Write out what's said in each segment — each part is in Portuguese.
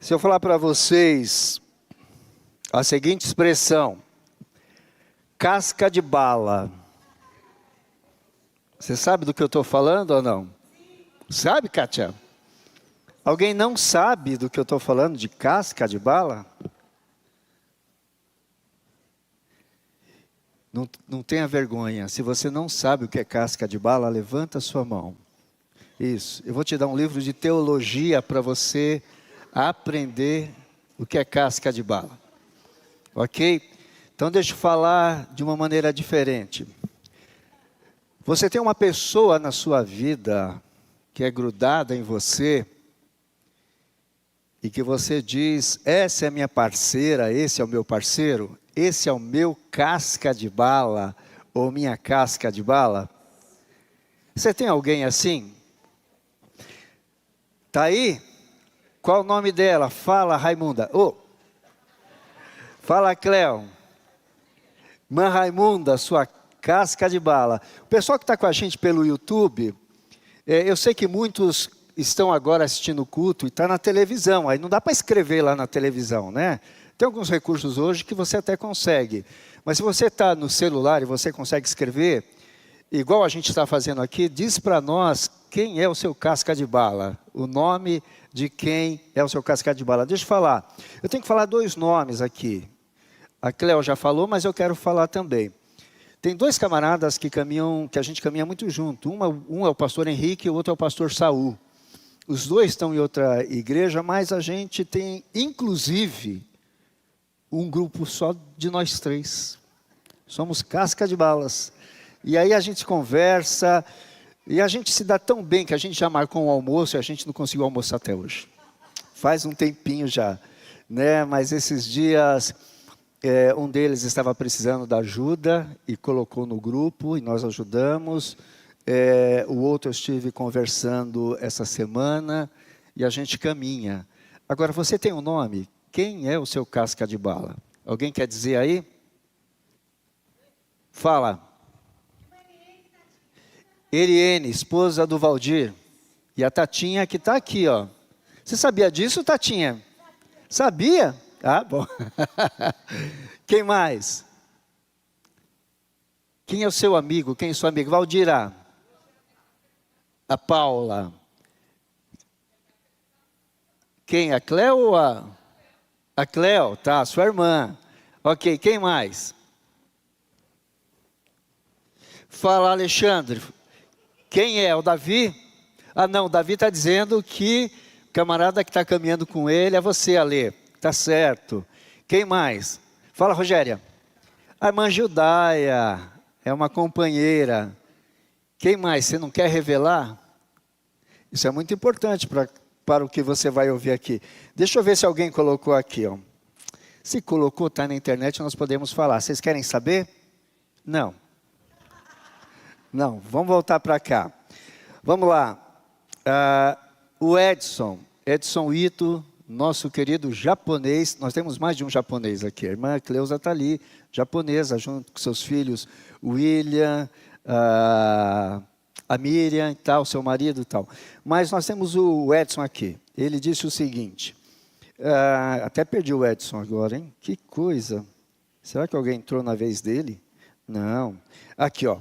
Se eu falar para vocês a seguinte expressão, casca de bala, você sabe do que eu estou falando ou não? Sabe, Kátia? Alguém não sabe do que eu estou falando de casca de bala? Não tenha vergonha. Se você não sabe o que é casca de bala, levanta a sua mão. Isso. Eu vou te dar um livro de teologia para você aprender o que é casca de bala. Ok? Então deixa eu falar de uma maneira diferente. Você tem uma pessoa na sua vida que é grudada em você e que você diz, essa é a minha parceira, esse é o meu parceiro, esse é o meu casca de bala ou minha casca de bala. Você tem alguém assim? Tá aí? Qual o nome dela? Fala, Raimunda. Fala, Cleo. Irmã Raimunda, sua casca de bala. O pessoal que está com a gente pelo YouTube, eu sei que muitos estão agora assistindo o culto e está na televisão. Aí não dá para escrever lá na televisão, né? Tem alguns recursos hoje que você até consegue. Mas se você está no celular e você consegue escrever, igual a gente está fazendo aqui, diz para nós quem é o seu casca de bala. O nome de quem é o seu casca de bala. Deixa eu falar. Eu tenho que falar dois nomes aqui. A Cleo já falou, mas eu quero falar também. Tem dois camaradas que a gente caminha muito junto. Um é o pastor Henrique e o outro é o pastor Saul. Os dois estão em outra igreja, mas a gente tem, inclusive, um grupo só de nós três. Somos casca de balas. E aí a gente conversa, e a gente se dá tão bem que a gente já marcou um almoço e a gente não conseguiu almoçar até hoje. Faz um tempinho já, né? Mas esses dias, um deles estava precisando da ajuda e colocou no grupo, e nós ajudamos. O outro eu estive conversando essa semana, e a gente caminha. Agora, você tem um nome? Quem é o seu casca de bala? Alguém quer dizer aí? Fala. Eliene, esposa do Valdir. E a Tatinha que está aqui, ó. Você sabia disso, Tatinha? Sabia? Ah, bom. Quem mais? Quem é o seu amigo? Quem é sua amiga? Valdira. A Paula. Quem? A Cleo ou a... A Cleo, tá, sua irmã. Ok, quem mais? Fala, Alexandre. Quem é? O Davi? Ah, não, o Davi está dizendo que o camarada que está caminhando com ele é você, Alê. Tá certo. Quem mais? Fala, Rogéria. A irmã Judaia é uma companheira. Quem mais? Você não quer revelar? Isso é muito importante para o que você vai ouvir aqui. Deixa eu ver se alguém colocou aqui, ó. Se colocou, está na internet, nós podemos falar. Vocês querem saber? Não. Não, vamos voltar para cá. Vamos lá. O Edson Ito, nosso querido japonês. Nós temos mais de um japonês aqui. A irmã Cleusa está ali, japonesa, junto com seus filhos, William, a Miriam e tal, seu marido e tal. Mas nós temos o Edson aqui. Ele disse o seguinte, até perdi o Edson agora, hein? Que coisa. Será que alguém entrou na vez dele? Não. Aqui, ó.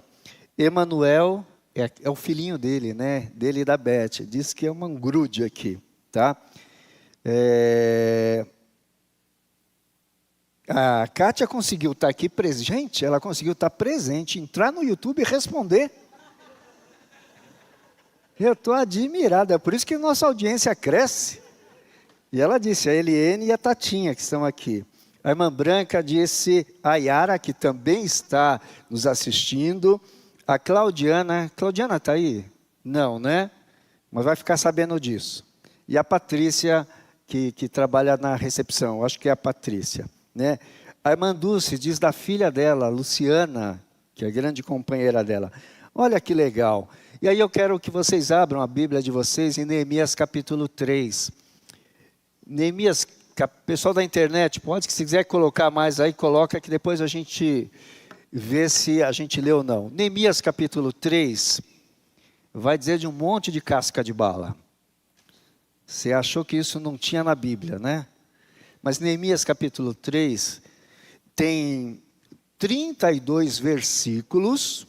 Emanuel, é o filhinho dele, né? Dele e da Beth. Diz que é uma grude aqui, tá? A Kátia conseguiu estar aqui presente, ela conseguiu estar presente, entrar no YouTube e responder. Eu estou admirado, é por isso que nossa audiência cresce. E ela disse, a Eliene e a Tatinha que estão aqui. A irmã Branca disse, a Yara, que também está nos assistindo. A Claudiana está aí? Não, né? Mas vai ficar sabendo disso. E a Patrícia, que trabalha na recepção, acho que é a Patrícia, né? A irmã Dulce diz da filha dela, Luciana, que é a grande companheira dela. Olha que legal. E aí eu quero que vocês abram a Bíblia de vocês em Neemias capítulo 3. Neemias, pessoal da internet, pode, se quiser colocar mais aí, coloca que depois a gente vê se a gente lê ou não. Neemias capítulo 3 vai dizer de um monte de casca de bala. Você achou que isso não tinha na Bíblia, né? Mas Neemias capítulo 3 tem 32 versículos,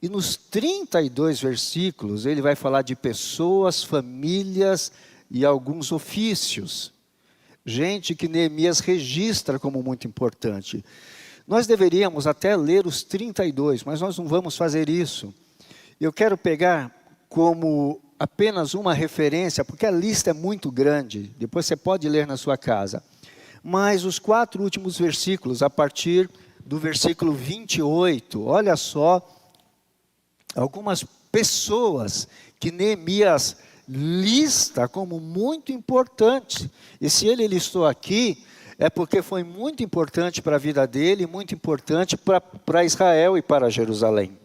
e nos 32 versículos ele vai falar de pessoas, famílias e alguns ofícios. Gente que Neemias registra como muito importante. Nós deveríamos até ler os 32, mas nós não vamos fazer isso. Eu quero pegar como apenas uma referência, porque a lista é muito grande, depois você pode ler na sua casa. Mas os 4 últimos versículos, a partir do versículo 28, olha só, algumas pessoas que Neemias lista como muito importante. E se ele listou aqui, é porque foi muito importante para a vida dele, muito importante para Israel e para Jerusalém.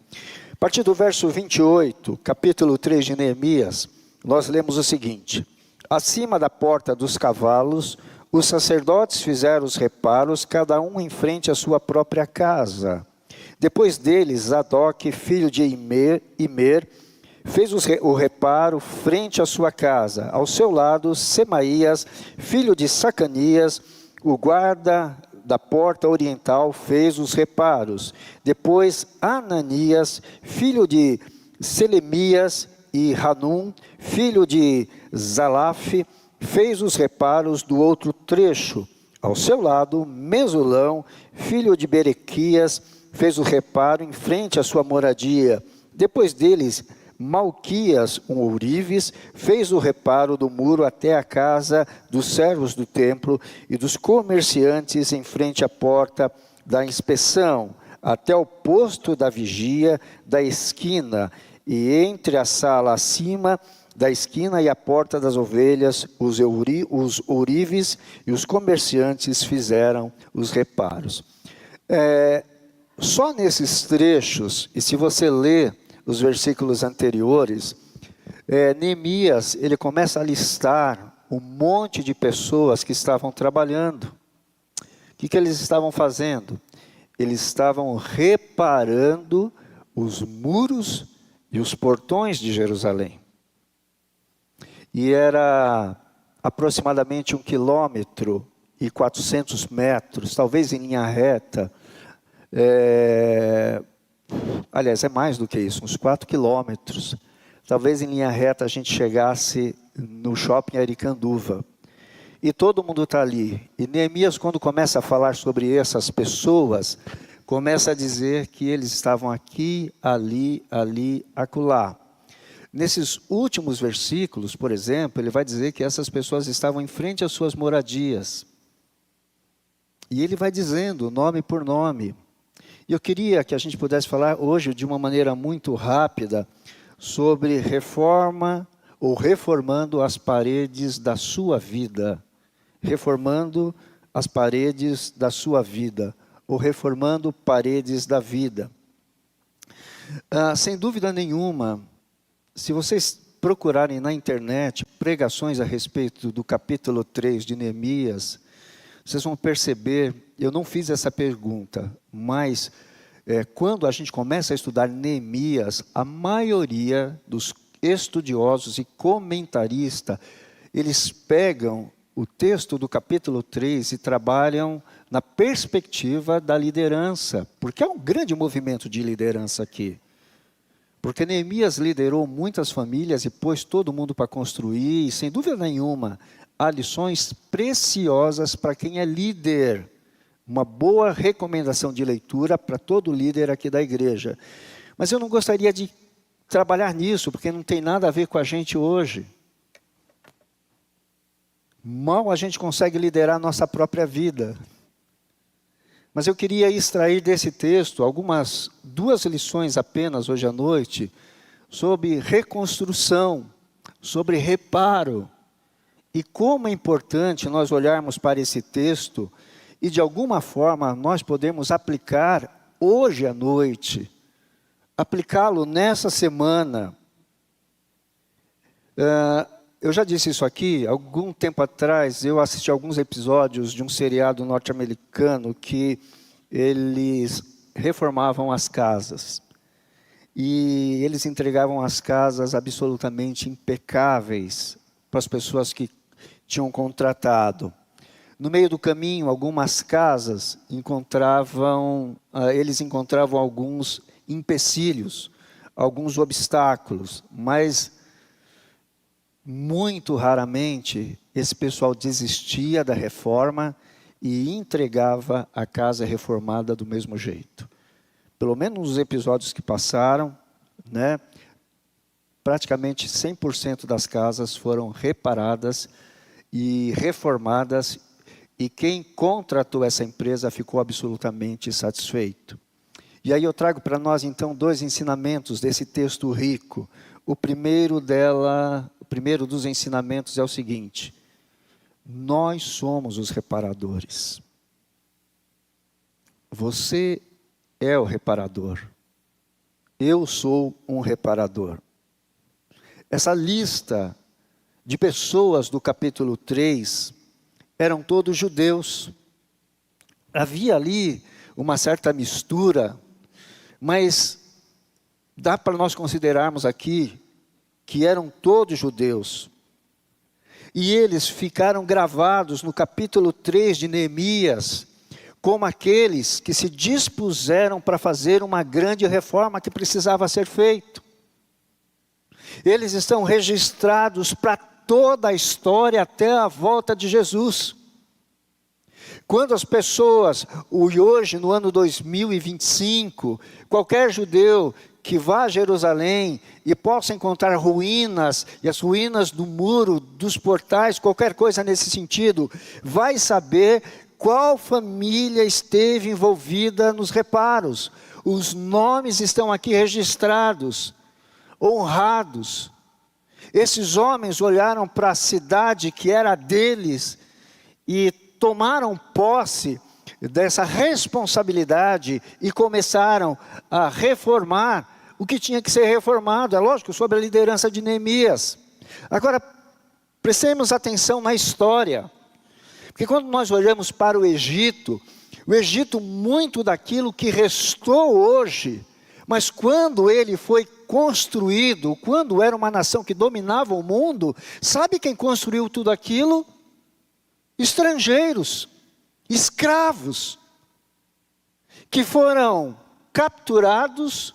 A partir do verso 28, capítulo 3 de Neemias, nós lemos o seguinte: acima da porta dos cavalos, os sacerdotes fizeram os reparos, cada um em frente à sua própria casa. Depois deles, Zadok, filho de Imer, fez o reparo frente à sua casa. Ao seu lado, Semaías, filho de Sacanias, o guarda da porta oriental, fez os reparos. Depois, Ananias, filho de Selemias, e Hanum, filho de Zalaf, fez os reparos do outro trecho. Ao seu lado, Mesulão, filho de Berequias, fez o reparo em frente à sua moradia. Depois deles, Malquias, um ourives, fez o reparo do muro até a casa dos servos do templo e dos comerciantes em frente à porta da inspeção, até o posto da vigia da esquina, e entre a sala acima da esquina e a porta das ovelhas, os ourives e os comerciantes fizeram os reparos. Só nesses trechos, e se você ler os versículos anteriores, Neemias, ele começa a listar um monte de pessoas que estavam trabalhando. O que eles estavam fazendo? Eles estavam reparando os muros e os portões de Jerusalém. E era aproximadamente 1,4 km, talvez em linha reta. Aliás, é mais do que isso, uns 4 quilômetros. Talvez em linha reta a gente chegasse no shopping Aricanduva. E todo mundo está ali. E Neemias, quando começa a falar sobre essas pessoas, começa a dizer que eles estavam aqui, ali, acolá. Nesses últimos versículos, por exemplo, ele vai dizer que essas pessoas estavam em frente às suas moradias. E ele vai dizendo nome por nome. E eu queria que a gente pudesse falar hoje de uma maneira muito rápida sobre reforma ou reformando as paredes da sua vida. Reformando as paredes da sua vida, ou reformando paredes da vida. Sem dúvida nenhuma, se vocês procurarem na internet pregações a respeito do capítulo 3 de Neemias, vocês vão perceber, eu não fiz essa pergunta, mas quando a gente começa a estudar Neemias, a maioria dos estudiosos e comentaristas, eles pegam o texto do capítulo 3 e trabalham na perspectiva da liderança, porque há um grande movimento de liderança aqui. Porque Neemias liderou muitas famílias e pôs todo mundo para construir, e sem dúvida nenhuma, há lições preciosas para quem é líder. Uma boa recomendação de leitura para todo líder aqui da igreja. Mas eu não gostaria de trabalhar nisso, porque não tem nada a ver com a gente hoje. Mal a gente consegue liderar a nossa própria vida. Mas eu queria extrair desse texto duas lições apenas hoje à noite, sobre reconstrução, sobre reparo, e como é importante nós olharmos para esse texto e de alguma forma nós podemos aplicar hoje à noite, aplicá-lo nessa semana. Eu já disse isso aqui, algum tempo atrás eu assisti alguns episódios de um seriado norte-americano que eles reformavam as casas. E eles entregavam as casas absolutamente impecáveis, para as pessoas que tinham contratado. No meio do caminho, algumas casas eles encontravam alguns empecilhos, alguns obstáculos, mas muito raramente esse pessoal desistia da reforma e entregava a casa reformada do mesmo jeito. Pelo menos nos episódios que passaram, né, praticamente 100% das casas foram reparadas e reformadas, e quem contratou essa empresa ficou absolutamente satisfeito. E aí eu trago para nós então 2 ensinamentos desse texto rico. O primeiro dos ensinamentos é o seguinte: nós somos os reparadores. Você é o reparador. Eu sou um reparador. Essa lista de pessoas do capítulo 3 eram todos judeus. Havia ali uma certa mistura, mas dá para nós considerarmos aqui que eram todos judeus. E eles ficaram gravados no capítulo 3 de Neemias, como aqueles que se dispuseram para fazer uma grande reforma que precisava ser feita. Eles estão registrados para toda a história até a volta de Jesus. Quando as pessoas, hoje no ano 2025, qualquer judeu que vá a Jerusalém e possa encontrar ruínas, e as ruínas do muro, dos portais, qualquer coisa nesse sentido, vai saber qual família esteve envolvida nos reparos. Os nomes estão aqui registrados, honrados. Esses homens olharam para a cidade que era deles e tomaram posse dessa responsabilidade e começaram a reformar o que tinha que ser reformado. É lógico, sob a liderança de Neemias. Agora, prestemos atenção na história. Porque quando nós olhamos para o Egito, muito daquilo que restou hoje, mas quando ele foi construído, quando era uma nação que dominava o mundo, sabe quem construiu tudo aquilo? Estrangeiros, escravos, que foram capturados,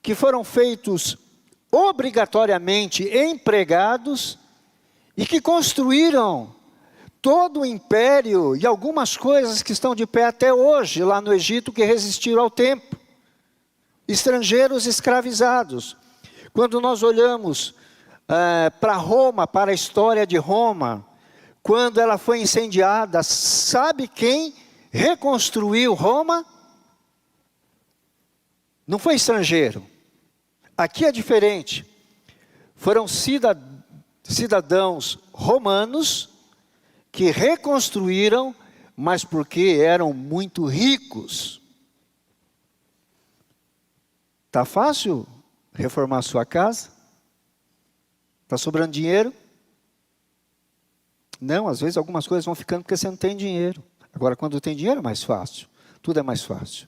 que foram feitos obrigatoriamente empregados, e que construíram todo o império e algumas coisas que estão de pé até hoje, lá no Egito, que resistiram ao tempo. Estrangeiros escravizados. Quando nós olhamos para Roma, para a história de Roma, quando ela foi incendiada, sabe quem reconstruiu Roma? Não foi estrangeiro. Aqui é diferente. Foram cidadãos romanos que reconstruíram, mas porque eram muito ricos. Está fácil reformar a sua casa? Está sobrando dinheiro? Não, às vezes algumas coisas vão ficando porque você não tem dinheiro. Agora, quando tem dinheiro é mais fácil. Tudo é mais fácil.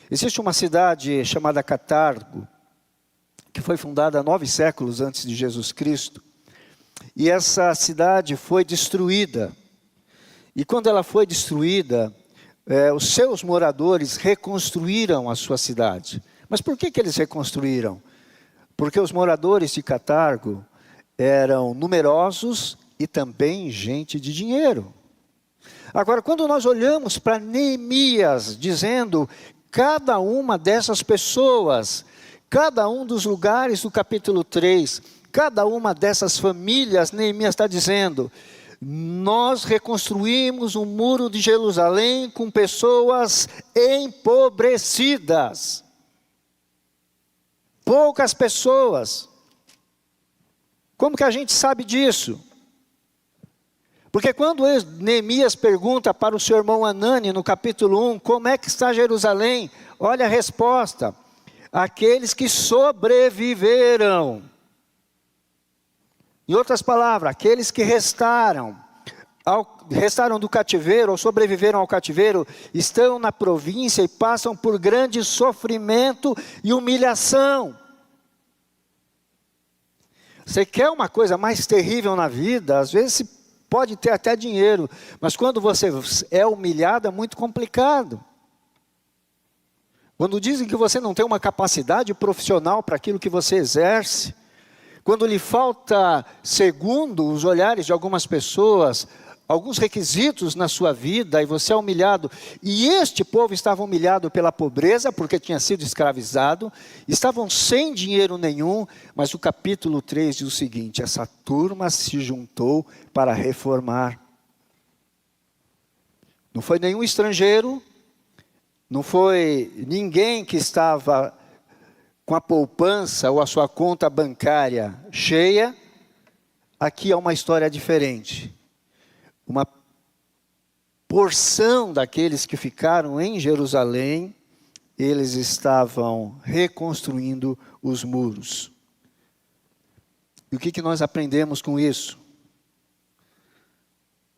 Existe uma cidade chamada Catargo, que foi fundada 9 séculos antes de Jesus Cristo. E essa cidade foi destruída. E quando ela foi destruída, os seus moradores reconstruíram a sua cidade. Mas por que eles reconstruíram? Porque os moradores de Catargo eram numerosos e também gente de dinheiro. Agora, quando nós olhamos para Neemias, dizendo cada uma dessas pessoas, cada um dos lugares do capítulo 3, cada uma dessas famílias, Neemias está dizendo: nós reconstruímos o muro de Jerusalém com pessoas empobrecidas. Poucas pessoas. Como que a gente sabe disso? Porque quando Neemias pergunta para o seu irmão Anani, no capítulo 1, como é que está Jerusalém? Olha a resposta: aqueles que sobreviveram. Em outras palavras, aqueles que restaram do cativeiro, ou sobreviveram ao cativeiro, estão na província e passam por grande sofrimento e humilhação. Você quer uma coisa mais terrível na vida, às vezes pode ter até dinheiro, mas quando você é humilhado é muito complicado. Quando dizem que você não tem uma capacidade profissional para aquilo que você exerce, quando lhe falta, segundo os olhares de algumas pessoas, alguns requisitos na sua vida, e você é humilhado, e este povo estava humilhado pela pobreza, porque tinha sido escravizado, estavam sem dinheiro nenhum, mas o capítulo 3 diz o seguinte: essa turma se juntou para reformar. Não foi nenhum estrangeiro, não foi ninguém que estava com a poupança ou a sua conta bancária cheia. Aqui há uma história diferente. Uma porção daqueles que ficaram em Jerusalém, eles estavam reconstruindo os muros. E o que nós aprendemos com isso?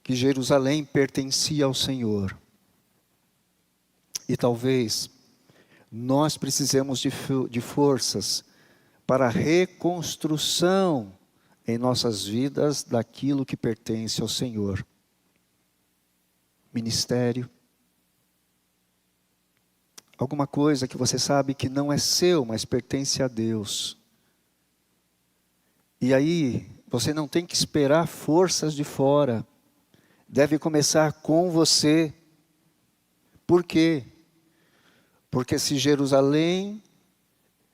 Que Jerusalém pertencia ao Senhor. E talvez nós precisemos de forças para a reconstrução em nossas vidas daquilo que pertence ao Senhor. Ministério, alguma coisa que você sabe que não é seu, mas pertence a Deus. E aí, você não tem que esperar forças de fora, deve começar com você. Por quê? Porque se Jerusalém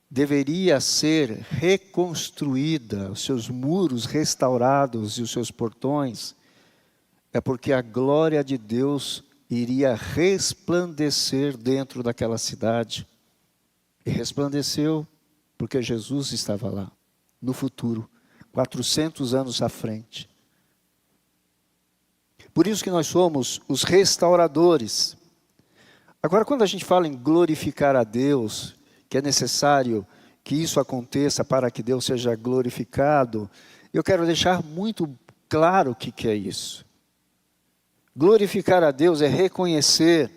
deveria ser reconstruída, os seus muros restaurados e os seus portões, é porque a glória de Deus iria resplandecer dentro daquela cidade. E resplandeceu porque Jesus estava lá, no futuro, 400 anos à frente. Por isso que nós somos os restauradores. Agora, quando a gente fala em glorificar a Deus, que é necessário que isso aconteça para que Deus seja glorificado, eu quero deixar muito claro o que é isso. Glorificar a Deus é reconhecer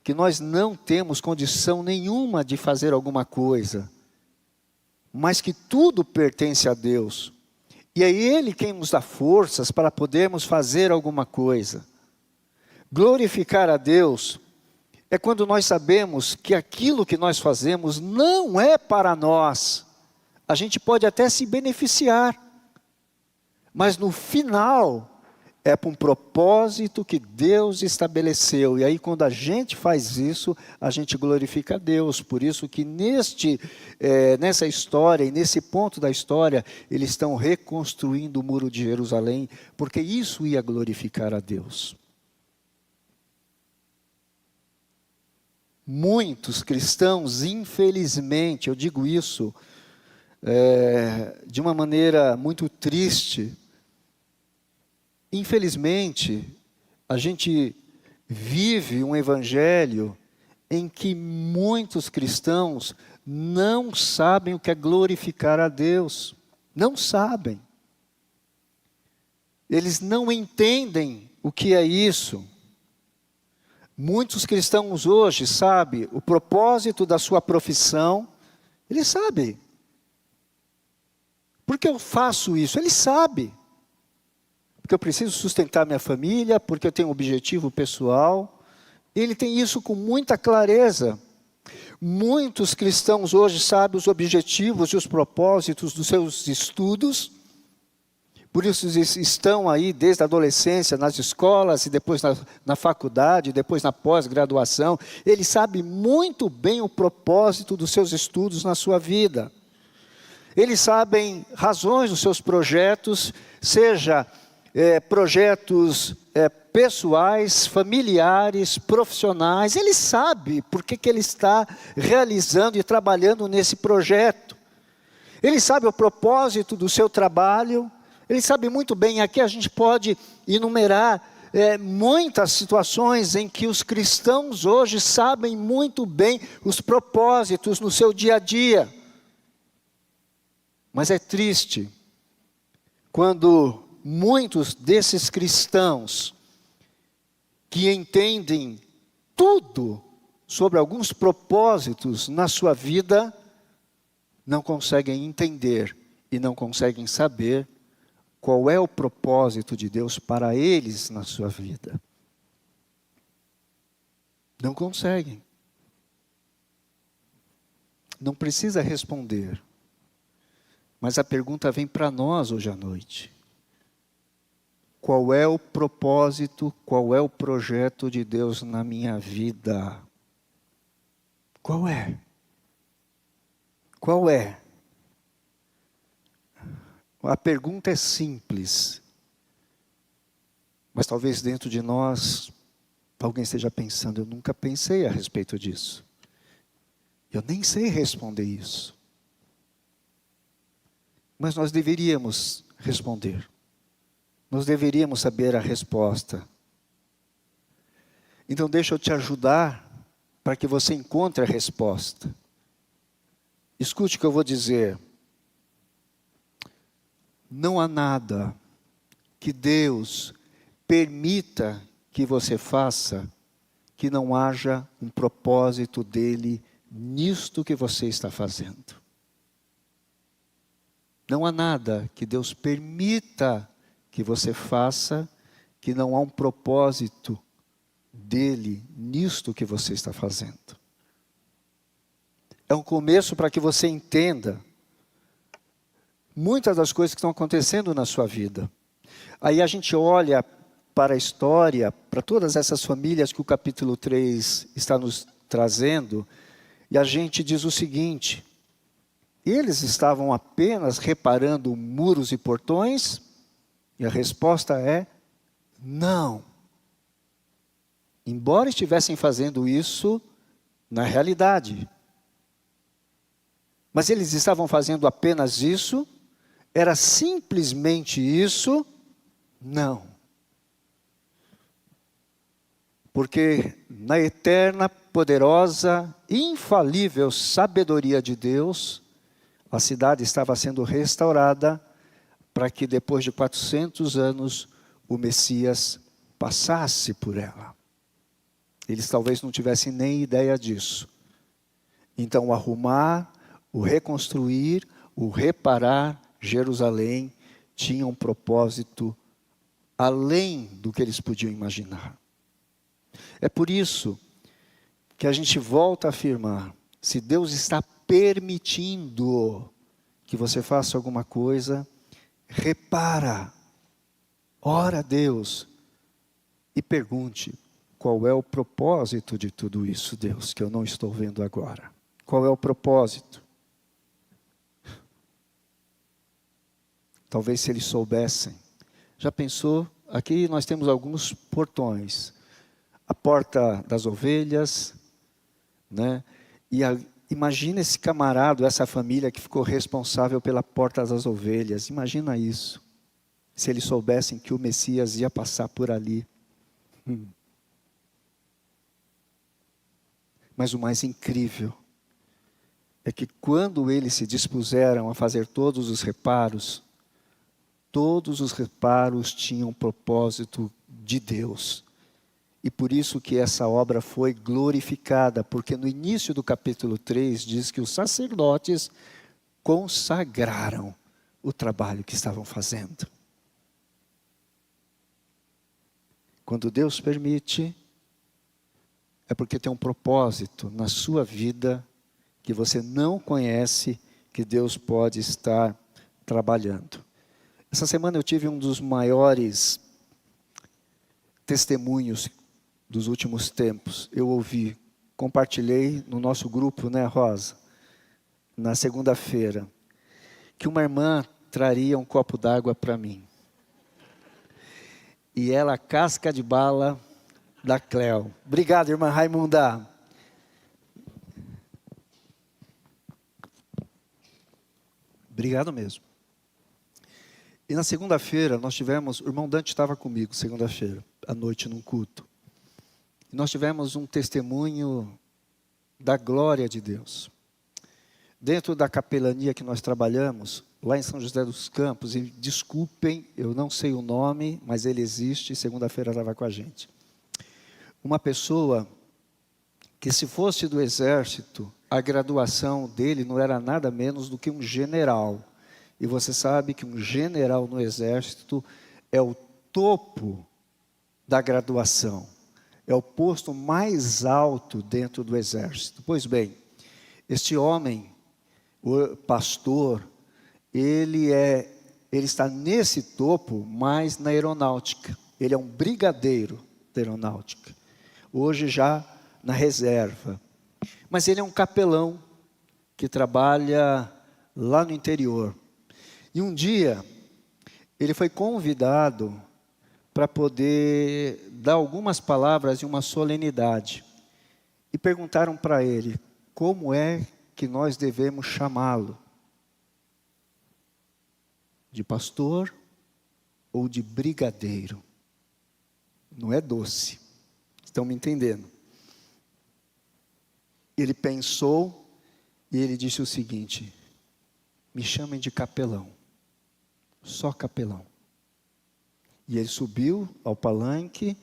que nós não temos condição nenhuma de fazer alguma coisa, mas que tudo pertence a Deus. E é Ele quem nos dá forças para podermos fazer alguma coisa. Glorificar a Deus é quando nós sabemos que aquilo que nós fazemos não é para nós. A gente pode até se beneficiar, mas no final é para um propósito que Deus estabeleceu. E aí quando a gente faz isso, a gente glorifica a Deus. Por isso que nessa história e nesse ponto da história, eles estão reconstruindo o muro de Jerusalém, porque isso ia glorificar a Deus. Muitos cristãos, infelizmente, eu digo isso de uma maneira muito triste, infelizmente, a gente vive um evangelho em que muitos cristãos não sabem o que é glorificar a Deus. Não sabem. Eles não entendem o que é isso. Muitos cristãos hoje sabem o propósito da sua profissão. Eles sabem. Por que eu faço isso? Eles sabem. Porque eu preciso sustentar minha família, porque eu tenho um objetivo pessoal. Ele tem isso com muita clareza. Muitos cristãos hoje sabem os objetivos e os propósitos dos seus estudos. Por isso estão aí desde a adolescência, nas escolas, e depois na faculdade, depois na pós-graduação. Eles sabem muito bem o propósito dos seus estudos na sua vida. Eles sabem razões dos seus projetos, seja projetos pessoais, familiares, profissionais. Ele sabe por que ele está realizando e trabalhando nesse projeto. Ele sabe o propósito do seu trabalho. Ele sabe muito bem. Aqui a gente pode enumerar muitas situações em que os cristãos hoje sabem muito bem os propósitos no seu dia a dia. Mas é triste quando muitos desses cristãos que entendem tudo sobre alguns propósitos na sua vida não conseguem entender e não conseguem saber qual é o propósito de Deus para eles na sua vida. Não conseguem. Não precisa responder. Mas a pergunta vem para nós hoje à noite. Qual é o propósito, qual é o projeto de Deus na minha vida? Qual é? Qual é? A pergunta é simples. Mas talvez dentro de nós, alguém esteja pensando, eu nunca pensei a respeito disso. Eu nem sei responder isso. Mas nós deveríamos responder. Nós deveríamos saber a resposta. Então deixa eu te ajudar para que você encontre a resposta. Escute o que eu vou dizer. Não há nada que Deus permita que você faça que não haja um propósito dele nisto que você está fazendo. Não há nada que Deus permita que você faça que não há um propósito dele nisto que você está fazendo. É um começo para que você entenda muitas das coisas que estão acontecendo na sua vida. Aí a gente olha para a história, para todas essas famílias que o capítulo 3 está nos trazendo, e a gente diz o seguinte: eles estavam apenas reparando muros e portões? E a resposta é não. Embora estivessem fazendo isso na realidade. Mas eles estavam fazendo apenas isso? Era simplesmente isso? Não. Porque na eterna, poderosa, infalível sabedoria de Deus, a cidade estava sendo restaurada para que depois de 400 anos o Messias passasse por ela. Eles talvez não tivessem nem ideia disso. Então o arrumar, o reconstruir, o reparar Jerusalém tinha um propósito além do que eles podiam imaginar. É por isso que a gente volta a afirmar, se Deus está permitindo que você faça alguma coisa, repara, ora a Deus e pergunte, qual é o propósito de tudo isso, Deus, que eu não estou vendo agora? Qual é o propósito? Talvez se eles soubessem. Já pensou? Aqui nós temos alguns portões. A porta das ovelhas, né? Imagina esse camarada, essa família que ficou responsável pela porta das ovelhas. Imagina isso. Se eles soubessem que o Messias ia passar por ali. Mas o mais incrível é que quando eles se dispuseram a fazer todos os reparos tinham propósito de Deus. E por isso que essa obra foi glorificada, porque no início do capítulo 3 diz que os sacerdotes consagraram o trabalho que estavam fazendo. Quando Deus permite, é porque tem um propósito na sua vida que você não conhece, que Deus pode estar trabalhando. Essa semana eu tive um dos maiores testemunhos dos últimos tempos. Eu ouvi, compartilhei no nosso grupo, né, Rosa? Na segunda-feira, que uma irmã traria um copo d'água para mim. E ela, casca de bala da Cleo. Obrigado, irmã Raimunda. Obrigado mesmo. E na segunda-feira nós tivemos, o irmão Dante estava comigo segunda-feira, à noite num culto. E nós tivemos um testemunho da glória de Deus. Dentro da capelania que nós trabalhamos, lá em São José dos Campos, e desculpem, eu não sei o nome, mas ele existe, segunda-feira estava com a gente. Uma pessoa que, se fosse do exército, a graduação dele não era nada menos do que um general. E você sabe que um general no exército é o topo da graduação. É o posto mais alto dentro do exército. Pois bem, este homem, o pastor, ele está nesse topo, mas na aeronáutica. Ele é um brigadeiro da aeronáutica. Hoje já na reserva. Mas ele é um capelão que trabalha lá no interior. E um dia, ele foi convidado para poder dar algumas palavras em uma solenidade. E perguntaram para ele, como é que nós devemos chamá-lo? De pastor ou de brigadeiro? Não é doce. Estão me entendendo? Ele pensou e ele disse o seguinte: me chamem de capelão. Só capelão. E ele subiu ao palanque,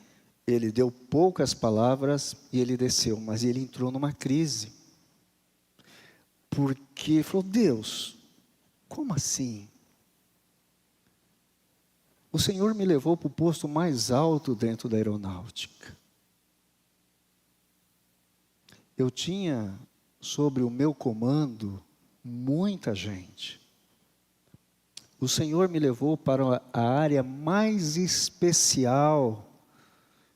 ele deu poucas palavras e ele desceu. Mas ele entrou numa crise. Porque falou, Deus, como assim? O Senhor me levou para o posto mais alto dentro da aeronáutica. Eu tinha sobre o meu comando muita gente. O Senhor me levou para a área mais especial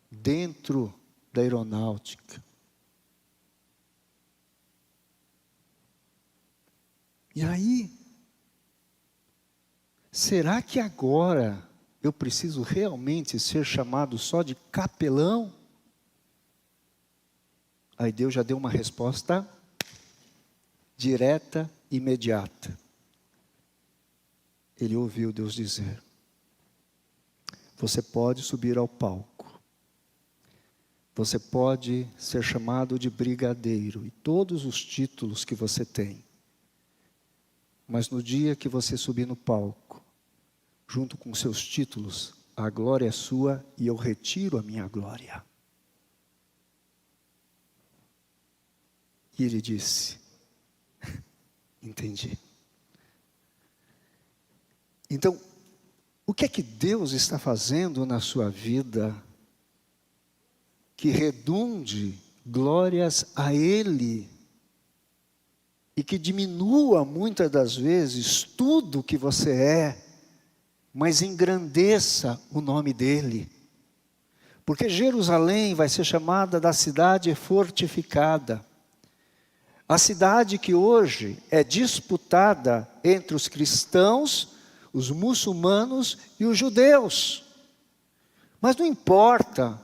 dentro da aeronáutica. E aí, será que agora eu preciso realmente ser chamado só de capelão? Aí Deus já deu uma resposta direta, imediata. Ele ouviu Deus dizer, você pode subir ao palco, você pode ser chamado de brigadeiro, e todos os títulos que você tem, mas no dia que você subir no palco, junto com seus títulos, a glória é sua e eu retiro a minha glória. E ele disse, entendi. Então, o que é que Deus está fazendo na sua vida que redunde glórias a Ele e que diminua muitas das vezes tudo que você é, mas engrandeça o nome dEle? Porque Jerusalém vai ser chamada da cidade fortificada. A cidade que hoje é disputada entre os cristãos, os muçulmanos e os judeus. Mas não importa,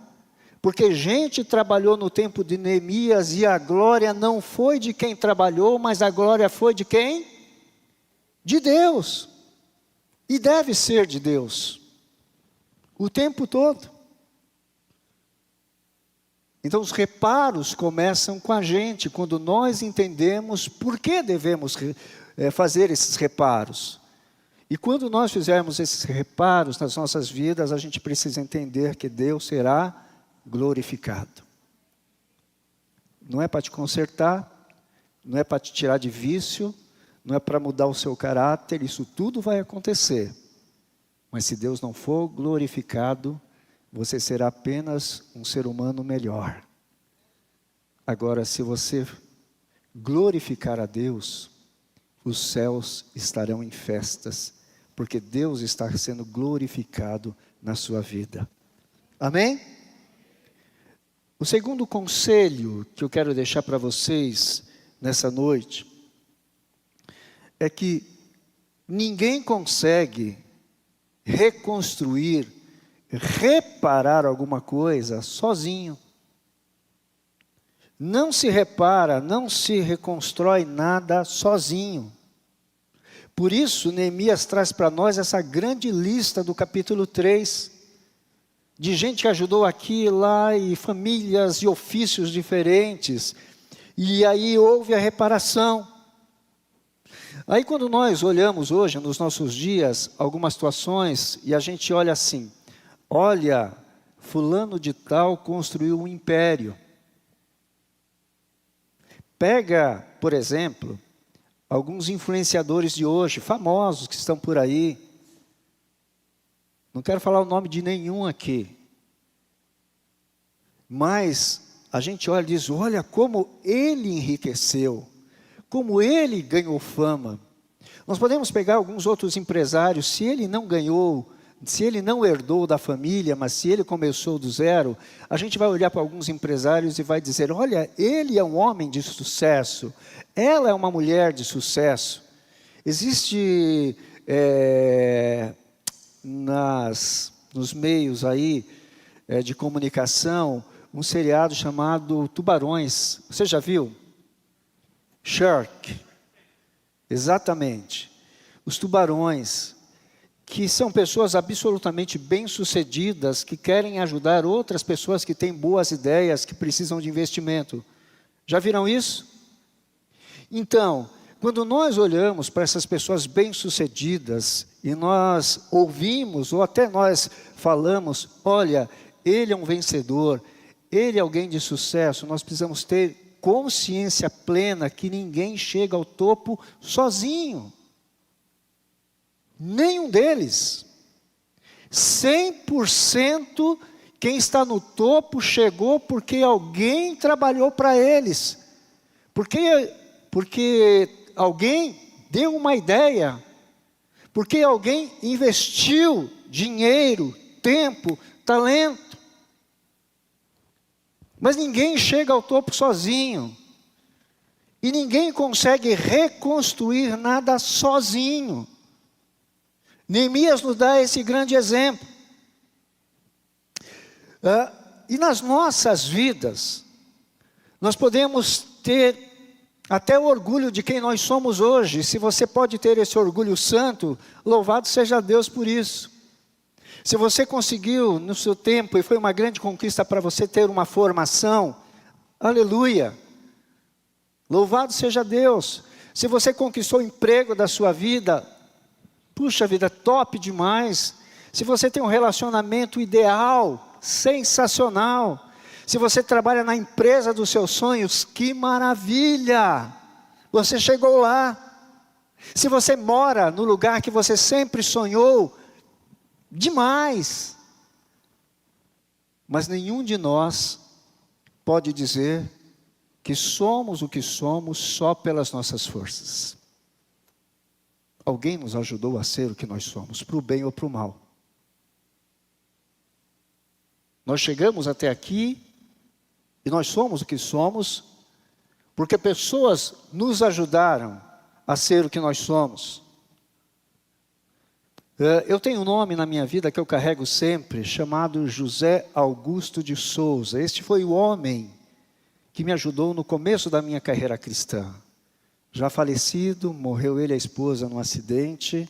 porque gente trabalhou no tempo de Neemias e a glória não foi de quem trabalhou, mas a glória foi de quem? De Deus. E deve ser de Deus. O tempo todo. Então os reparos começam com a gente, quando nós entendemos por que devemos fazer esses reparos. E quando nós fizermos esses reparos nas nossas vidas, a gente precisa entender que Deus será glorificado. Não é para te consertar, não é para te tirar de vício, não é para mudar o seu caráter, isso tudo vai acontecer. Mas se Deus não for glorificado, você será apenas um ser humano melhor. Agora, se você glorificar a Deus, os céus estarão em festas, porque Deus está sendo glorificado na sua vida. Amém? O segundo conselho que eu quero deixar para vocês nessa noite é que ninguém consegue reconstruir, reparar alguma coisa sozinho. Não se repara, não se reconstrói nada sozinho. Por isso, Neemias traz para nós essa grande lista do capítulo 3, de gente que ajudou aqui e lá, e famílias e ofícios diferentes, e aí houve a reparação. Aí quando nós olhamos hoje, nos nossos dias, algumas situações, e a gente olha assim, olha, fulano de tal construiu um império. Pega, por exemplo, alguns influenciadores de hoje, famosos que estão por aí. Não quero falar o nome de nenhum aqui. Mas a gente olha e diz, olha como ele enriqueceu, como ele ganhou fama. Nós podemos pegar alguns outros empresários, se ele não ganhou, se ele não herdou da família, mas se ele começou do zero, a gente vai olhar para alguns empresários e vai dizer, olha, ele é um homem de sucesso, ela é uma mulher de sucesso. Existe nos meios aí de comunicação, um seriado chamado Tubarões. Você já viu? Shark. Exatamente. Os tubarões, que são pessoas absolutamente bem-sucedidas, que querem ajudar outras pessoas que têm boas ideias, que precisam de investimento. Já viram isso? Então, quando nós olhamos para essas pessoas bem-sucedidas, e nós ouvimos, ou até nós falamos, olha, ele é um vencedor, ele é alguém de sucesso, nós precisamos ter consciência plena que ninguém chega ao topo sozinho. Nenhum deles. 100% quem está no topo chegou porque alguém trabalhou para eles. Porque alguém deu uma ideia. Porque alguém investiu dinheiro, tempo, talento. Mas ninguém chega ao topo sozinho. E ninguém consegue reconstruir nada sozinho. Neemias nos dá esse grande exemplo. E nas nossas vidas, nós podemos ter até o orgulho de quem nós somos hoje. Se você pode ter esse orgulho santo, louvado seja Deus por isso. Se você conseguiu no seu tempo, e foi uma grande conquista para você ter uma formação, aleluia. Louvado seja Deus. Se você conquistou o emprego da sua vida, puxa vida, top demais. Se você tem um relacionamento ideal, sensacional. Se você trabalha na empresa dos seus sonhos, que maravilha! Você chegou lá. Se você mora no lugar que você sempre sonhou, demais. Mas nenhum de nós pode dizer que somos o que somos só pelas nossas forças. Alguém nos ajudou a ser o que nós somos, para o bem ou para o mal. Nós chegamos até aqui e nós somos o que somos porque pessoas nos ajudaram a ser o que nós somos. Eu tenho um nome na minha vida que eu carrego sempre, chamado José Augusto de Souza. Este foi o homem que me ajudou no começo da minha carreira cristã. Já falecido, morreu ele e a esposa num acidente,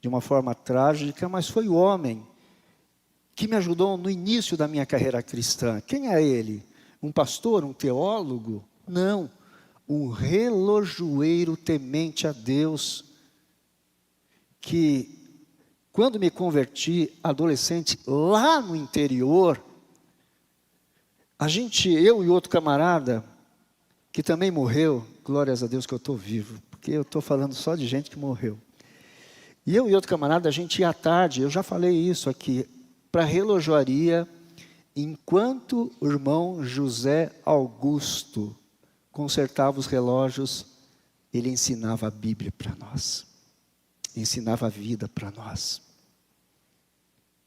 de uma forma trágica, mas foi o homem que me ajudou no início da minha carreira cristã. Quem é ele? Um pastor, um teólogo? Não, um relojoeiro temente a Deus, que quando me converti, adolescente, lá no interior, eu e outro camarada, que também morreu, glórias a Deus que eu estou vivo, porque eu estou falando só de gente que morreu. E eu e outro camarada, a gente ia à tarde, eu já falei isso aqui, para a relojoaria, enquanto o irmão José Augusto consertava os relógios, ele ensinava a Bíblia para nós, ensinava a vida para nós.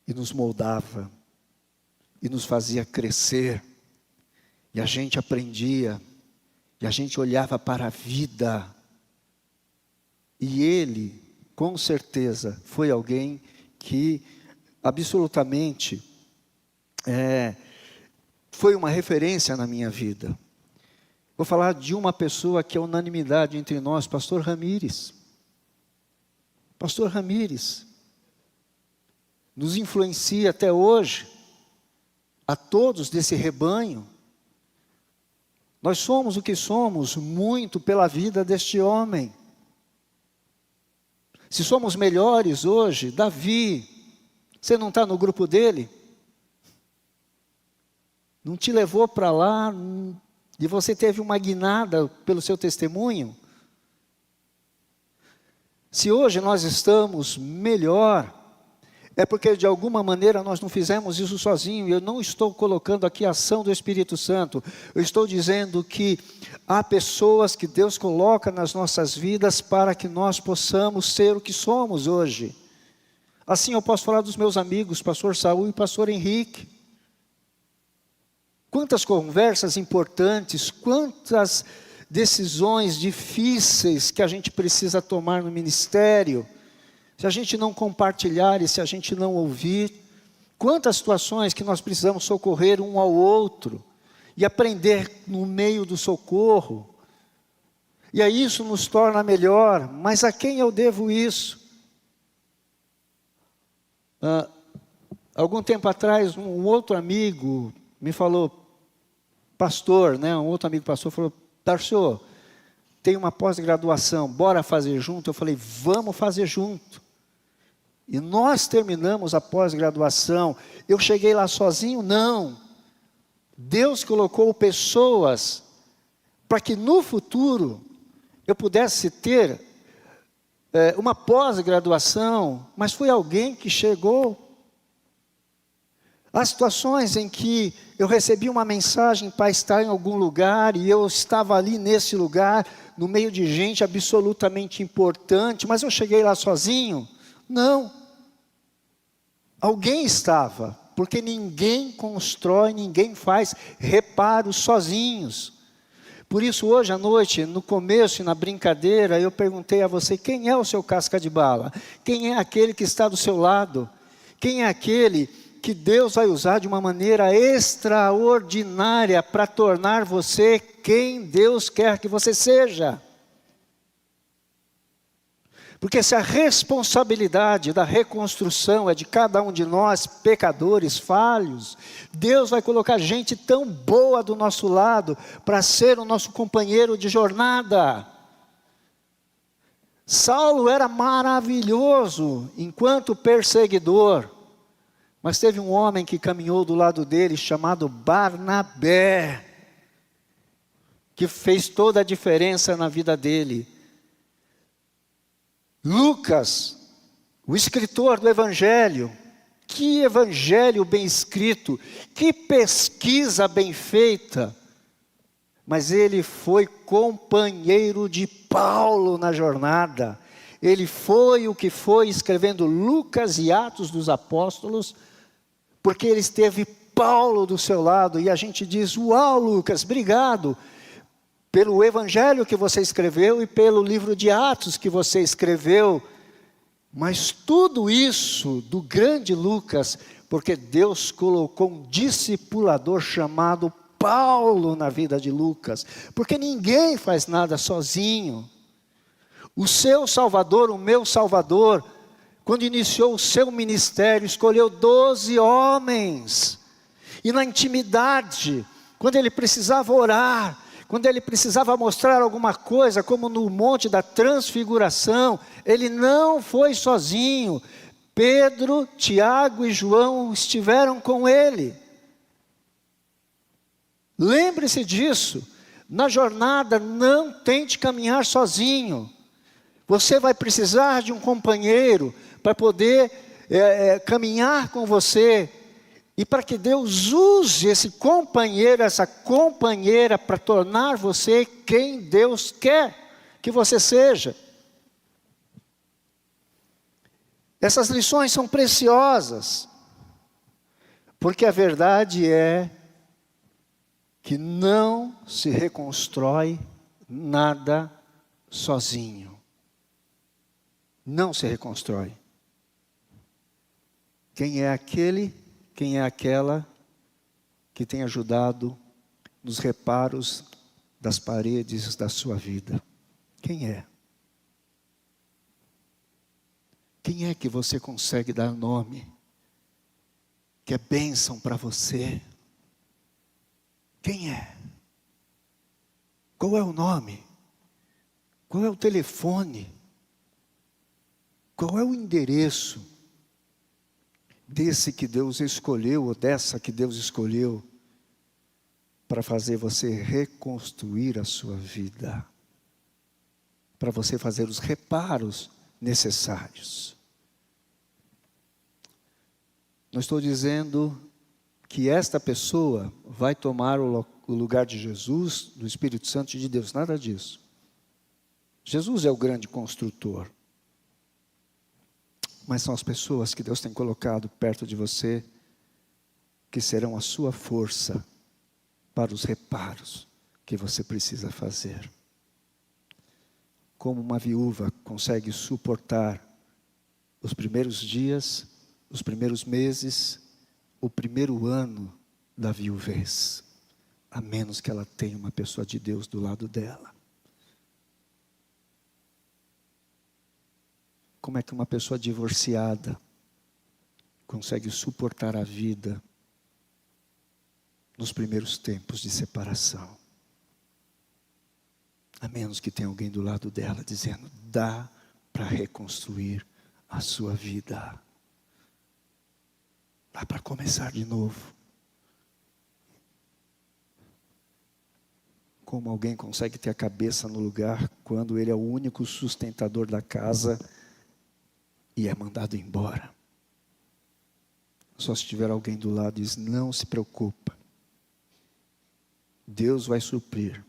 E nos moldava, e nos fazia crescer, e a gente aprendia, e a gente olhava para a vida, e ele, com certeza, foi alguém que absolutamente foi uma referência na minha vida. Vou falar de uma pessoa que é unanimidade entre nós, pastor Ramires. Pastor Ramires nos influencia até hoje, a todos desse rebanho. Nós somos o que somos muito pela vida deste homem. Se somos melhores hoje, Davi, você não está no grupo dele? Não te levou para lá e você teve uma guinada pelo seu testemunho? Se hoje nós estamos melhor, é porque de alguma maneira nós não fizemos isso sozinho. Eu não estou colocando aqui a ação do Espírito Santo. Eu estou dizendo que há pessoas que Deus coloca nas nossas vidas para que nós possamos ser o que somos hoje. Assim eu posso falar dos meus amigos, pastor Saul e pastor Henrique. Quantas conversas importantes, quantas decisões difíceis que a gente precisa tomar no ministério. Se a gente não compartilhar e se a gente não ouvir, quantas situações que nós precisamos socorrer um ao outro e aprender no meio do socorro. E aí isso nos torna melhor, mas a quem eu devo isso? Algum tempo atrás, um outro amigo me falou, pastor, né? Um outro amigo pastor falou, Tarso, tem uma pós-graduação, bora fazer junto? Eu falei, vamos fazer junto. E nós terminamos a pós-graduação. Eu cheguei lá sozinho? Não. Deus colocou pessoas para que no futuro eu pudesse ter uma pós-graduação, mas foi alguém que chegou. Há situações em que eu recebi uma mensagem para estar em algum lugar e eu estava ali nesse lugar, no meio de gente absolutamente importante, mas eu cheguei lá sozinho? Não. Alguém estava, porque ninguém constrói, ninguém faz reparos sozinhos. Por isso hoje à noite, no começo e na brincadeira, eu perguntei a você, quem é o seu casca de bala? Quem é aquele que está do seu lado? Quem é aquele que Deus vai usar de uma maneira extraordinária para tornar você quem Deus quer que você seja? Porque se a responsabilidade da reconstrução é de cada um de nós, pecadores, falhos, Deus vai colocar gente tão boa do nosso lado para ser o nosso companheiro de jornada. Saulo era maravilhoso enquanto perseguidor, mas teve um homem que caminhou do lado dele chamado Barnabé, que fez toda a diferença na vida dele. Lucas, o escritor do Evangelho, que evangelho bem escrito, que pesquisa bem feita, mas ele foi companheiro de Paulo na jornada, ele foi o que foi escrevendo Lucas e Atos dos Apóstolos, porque ele esteve Paulo do seu lado, e a gente diz, uau Lucas, obrigado, pelo evangelho que você escreveu e pelo livro de Atos que você escreveu, mas tudo isso do grande Lucas, porque Deus colocou um discipulador chamado Paulo na vida de Lucas, porque ninguém faz nada sozinho. O seu Salvador, o meu Salvador, quando iniciou o seu ministério, escolheu 12 homens, e na intimidade, quando ele precisava orar, quando ele precisava mostrar alguma coisa, como no Monte da Transfiguração, ele não foi sozinho. Pedro, Tiago e João estiveram com ele. Lembre-se disso. Na jornada, não tente caminhar sozinho. Você vai precisar de um companheiro para poder caminhar com você. E para que Deus use esse companheiro, essa companheira, para tornar você quem Deus quer que você seja. Essas lições são preciosas, porque a verdade é que não se reconstrói nada sozinho. Não se reconstrói. Quem é aquela que tem ajudado nos reparos das paredes da sua vida? Quem é? Quem é que você consegue dar nome? Que é bênção para você? Quem é? Qual é o nome? Qual é o telefone? Qual é o endereço desse que Deus escolheu, ou dessa que Deus escolheu, para fazer você reconstruir a sua vida, para você fazer os reparos necessários. Não estou dizendo que esta pessoa vai tomar o lugar de Jesus, do Espírito Santo e de Deus, nada disso. Jesus é o grande construtor. Mas são as pessoas que Deus tem colocado perto de você, que serão a sua força para os reparos que você precisa fazer. Como uma viúva consegue suportar os primeiros dias, os primeiros meses, o primeiro ano da viuvez, a menos que ela tenha uma pessoa de Deus do lado dela. Como é que uma pessoa divorciada consegue suportar a vida nos primeiros tempos de separação? A menos que tenha alguém do lado dela dizendo, dá para reconstruir a sua vida. Dá para começar de novo. Como alguém consegue ter a cabeça no lugar quando ele é o único sustentador da casa e é mandado embora? Só se tiver alguém do lado e diz, não se preocupa. Deus vai suprir.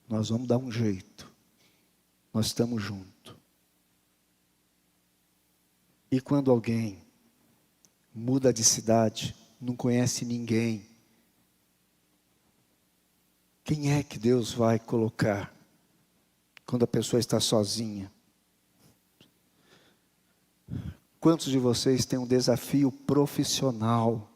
Nós vamos dar um jeito. Nós estamos juntos. E quando alguém muda de cidade, não conhece ninguém, quem é que Deus vai colocar quando a pessoa está sozinha? Quantos de vocês têm um desafio profissional,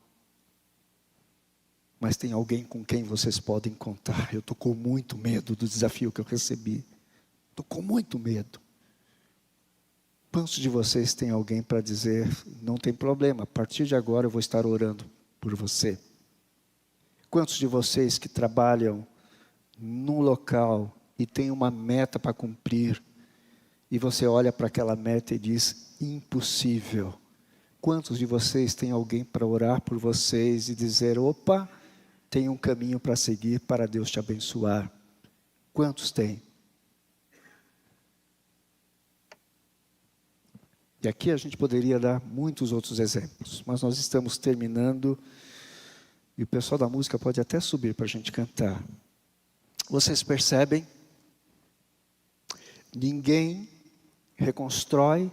mas tem alguém com quem vocês podem contar? Eu estou com muito medo do desafio que eu recebi. Estou com muito medo. Quantos de vocês têm alguém para dizer, não tem problema, a partir de agora eu vou estar orando por você? Quantos de vocês que trabalham num local e tem uma meta para cumprir, e você olha para aquela meta e diz, impossível? Quantos de vocês têm alguém para orar por vocês e dizer, opa, tem um caminho para seguir para Deus te abençoar? Quantos têm? E aqui a gente poderia dar muitos outros exemplos, mas nós estamos terminando, e o pessoal da música pode até subir para a gente cantar. Vocês percebem? Ninguém reconstrói,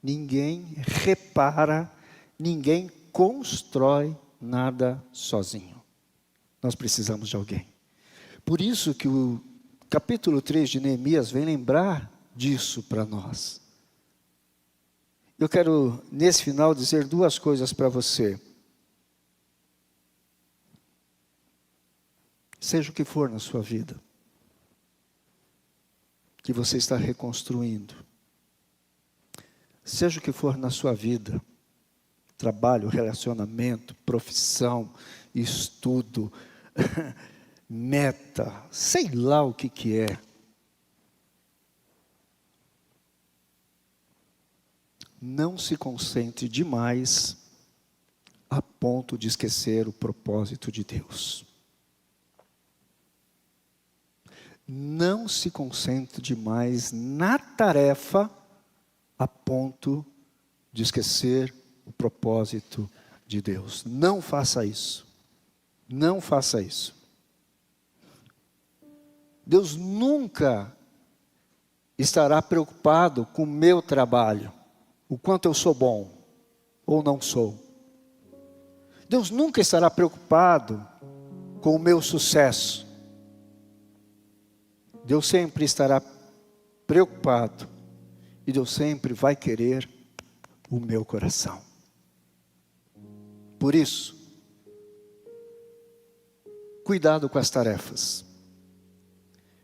ninguém repara, ninguém constrói nada sozinho. Nós precisamos de alguém. Por isso que o capítulo 3 de Neemias vem lembrar disso para nós. Eu quero, nesse final, dizer duas coisas para você. Seja o que for na sua vida, que você está reconstruindo. Seja o que for na sua vida, trabalho, relacionamento, profissão, estudo, meta, sei lá o que é. Não se concentre demais a ponto de esquecer o propósito de Deus. Não se concentre demais na tarefa a ponto de esquecer o propósito de Deus. Não faça isso. Não faça isso. Deus nunca estará preocupado com o meu trabalho, o quanto eu sou bom ou não sou. Deus nunca estará preocupado com o meu sucesso. Deus sempre estará preocupado e Deus sempre vai querer o meu coração. Por isso, cuidado com as tarefas,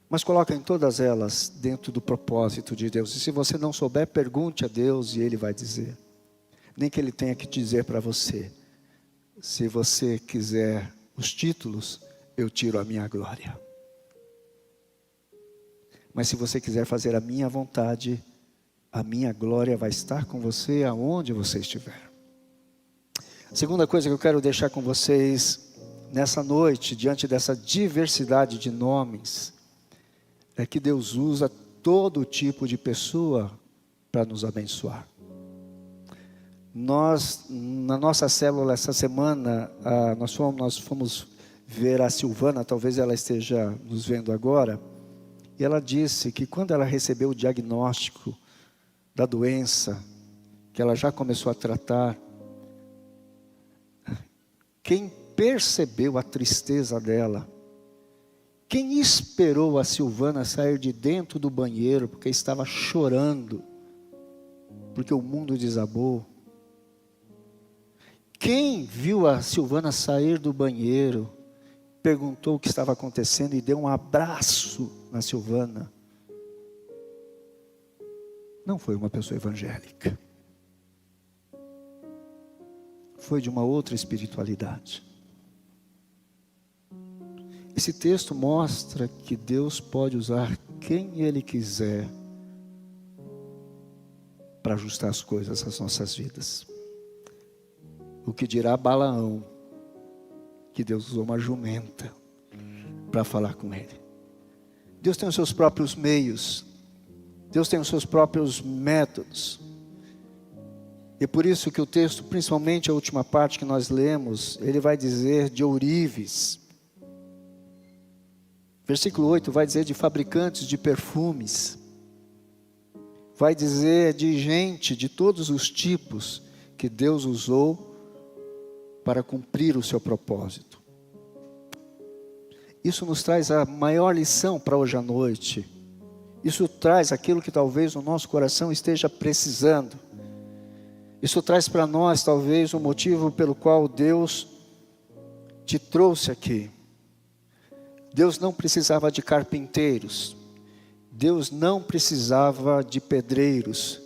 mas coloquem todas elas dentro do propósito de Deus. E se você não souber, pergunte a Deus e Ele vai dizer. Nem que Ele tenha que dizer para você. Se você quiser os títulos, eu tiro a minha glória. Mas se você quiser fazer a minha vontade, a minha glória vai estar com você aonde você estiver. A segunda coisa que eu quero deixar com vocês nessa noite, diante dessa diversidade de nomes, é que Deus usa todo tipo de pessoa para nos abençoar. Nós, na nossa célula essa semana, nós fomos ver a Silvana, talvez ela esteja nos vendo agora, e ela disse que quando ela recebeu o diagnóstico da doença, que ela já começou a tratar, quem percebeu a tristeza dela, quem esperou a Silvana sair de dentro do banheiro, porque estava chorando, porque o mundo desabou, quem viu a Silvana sair do banheiro, perguntou o que estava acontecendo e deu um abraço na Silvana, não foi uma pessoa evangélica. Foi de uma outra espiritualidade. Esse texto mostra que Deus pode usar quem Ele quiser para ajustar as coisas às nossas vidas. O que dirá Balaão, que Deus usou uma jumenta para falar com ele. Deus tem os seus próprios meios, Deus tem os seus próprios métodos. E é por isso que o texto, principalmente a última parte que nós lemos, ele vai dizer de ourives. Versículo 8 vai dizer de fabricantes de perfumes. Vai dizer de gente de todos os tipos que Deus usou para cumprir o seu propósito. Isso nos traz a maior lição para hoje à noite. Isso traz aquilo que talvez o nosso coração esteja precisando. Isso traz para nós talvez o motivo pelo qual Deus te trouxe aqui. Deus não precisava de carpinteiros. Deus não precisava de pedreiros.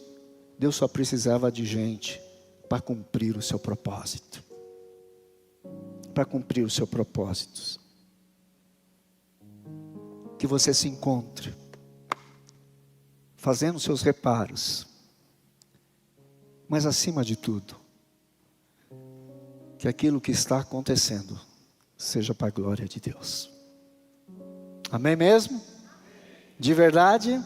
Deus só precisava de gente para cumprir o seu propósito. Para cumprir o seu propósito. Que você se encontre fazendo seus reparos, mas acima de tudo, que aquilo que está acontecendo seja para a glória de Deus. Amém mesmo? De verdade?